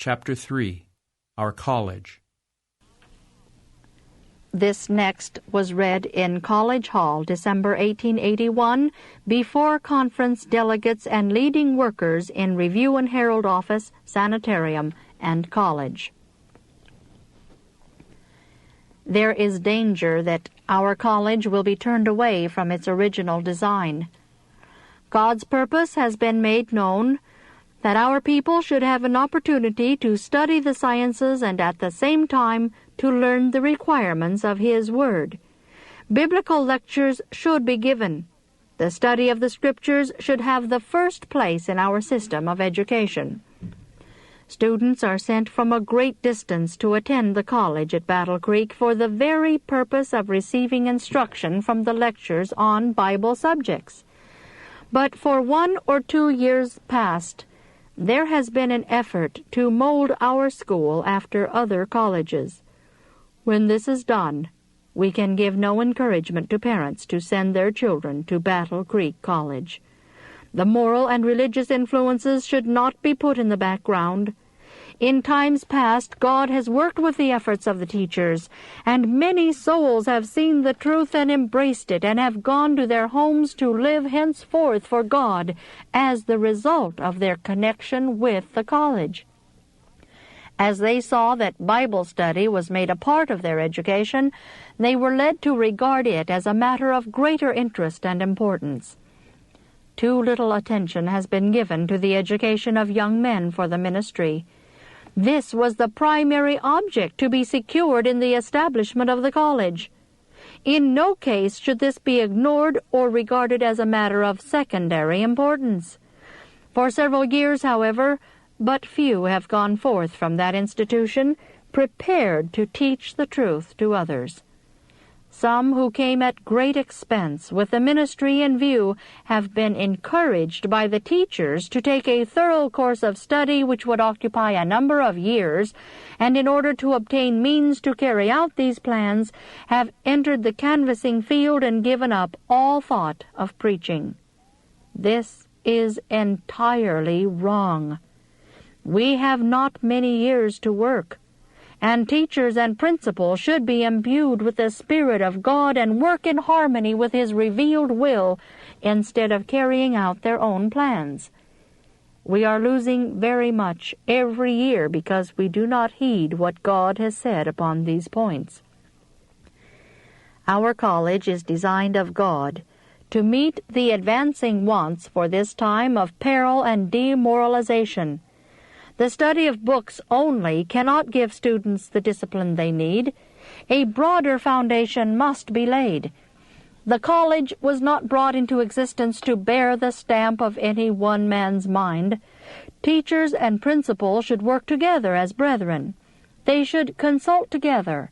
Chapter 3, Our College. This next was read in College Hall, December 1881, before conference delegates and leading workers in Review and Herald Office, Sanitarium, and College. There is danger that our college will be turned away from its original design. God's purpose has been made known, that our people should have an opportunity to study the sciences and at the same time to learn the requirements of His Word. Biblical lectures should be given. The study of the Scriptures should have the first place in our system of education. Students are sent from a great distance to attend the college at Battle Creek for the very purpose of receiving instruction from the lectures on Bible subjects. But for 1 or 2 years past, there has been an effort to mold our school after other colleges. When this is done, we can give no encouragement to parents to send their children to Battle Creek College. The moral and religious influences should not be put in the background. In times past, God has worked with the efforts of the teachers, and many souls have seen the truth and embraced it, and have gone to their homes to live henceforth for God as the result of their connection with the college. As they saw that Bible study was made a part of their education, they were led to regard it as a matter of greater interest and importance. Too little attention has been given to the education of young men for the ministry. This was the primary object to be secured in the establishment of the college. In no case should this be ignored or regarded as a matter of secondary importance. For several years, however, but few have gone forth from that institution prepared to teach the truth to others. Some who came at great expense with the ministry in view have been encouraged by the teachers to take a thorough course of study which would occupy a number of years, and in order to obtain means to carry out these plans, have entered the canvassing field and given up all thought of preaching. This is entirely wrong. We have not many years to work, and teachers and principals should be imbued with the Spirit of God and work in harmony with His revealed will instead of carrying out their own plans. We are losing very much every year because we do not heed what God has said upon these points. Our college is designed of God to meet the advancing wants for this time of peril and demoralization. The study of books only cannot give students the discipline they need. A broader foundation must be laid. The college was not brought into existence to bear the stamp of any one man's mind. Teachers and principals should work together as brethren. They should consult together,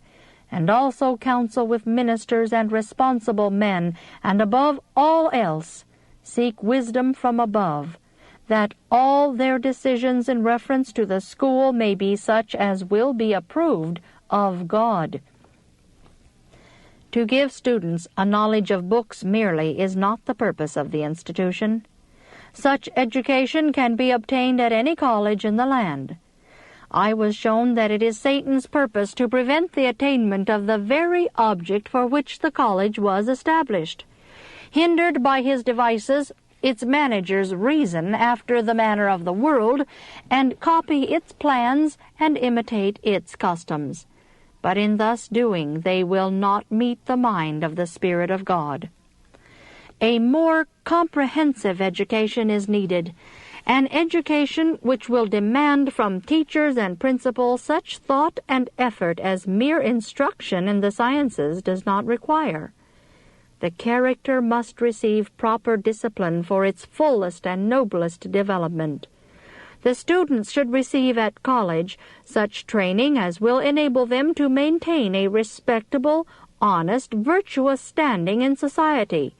and also counsel with ministers and responsible men, and above all else, seek wisdom from above, that all their decisions in reference to the school may be such as will be approved of God. To give students a knowledge of books merely is not the purpose of the institution. Such education can be obtained at any college in the land. I was shown that it is Satan's purpose to prevent the attainment of the very object for which the college was established. Hindered by his devices, its managers reason after the manner of the world, and copy its plans and imitate its customs. But in thus doing they will not meet the mind of the Spirit of God. A more comprehensive education is needed, an education which will demand from teachers and principals such thought and effort as mere instruction in the sciences does not require. The character must receive proper discipline for its fullest and noblest development. The students should receive at college such training as will enable them to maintain a respectable, honest, virtuous standing in society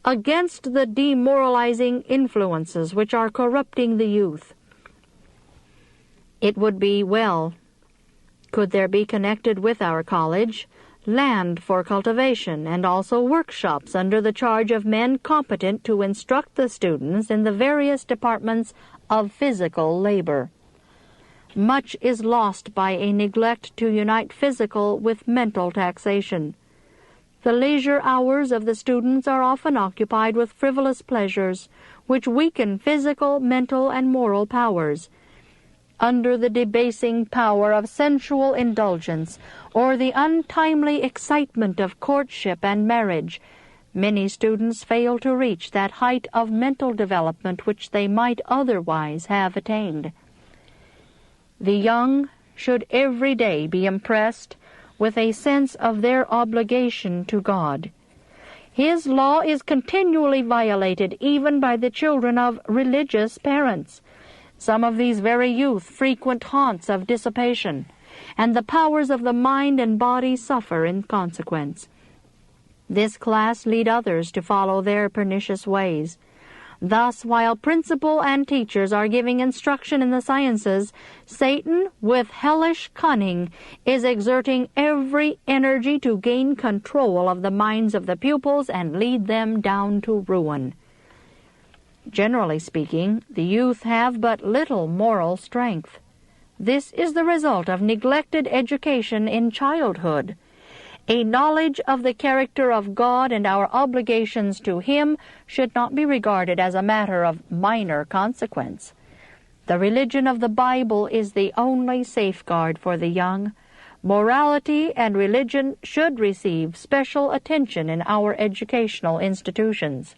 against the demoralizing influences which are corrupting the youth. It would be well could there be connected with our college land for cultivation, and also workshops under the charge of men competent to instruct the students in the various departments of physical labor. Much is lost by a neglect to unite physical with mental taxation. The leisure hours of the students are often occupied with frivolous pleasures, which weaken physical, mental, and moral powers. Under the debasing power of sensual indulgence, or the untimely excitement of courtship and marriage, many students fail to reach that height of mental development which they might otherwise have attained. The young should every day be impressed with a sense of their obligation to God. His law is continually violated even by the children of religious parents. Some of these very youth frequent haunts of dissipation, and the powers of the mind and body suffer in consequence. This class lead others to follow their pernicious ways. Thus, while principal and teachers are giving instruction in the sciences, Satan, with hellish cunning, is exerting every energy to gain control of the minds of the pupils and lead them down to ruin. Generally speaking, the youth have but little moral strength. This is the result of neglected education in childhood. A knowledge of the character of God and our obligations to Him should not be regarded as a matter of minor consequence. The religion of the Bible is the only safeguard for the young. Morality and religion should receive special attention in our educational institutions.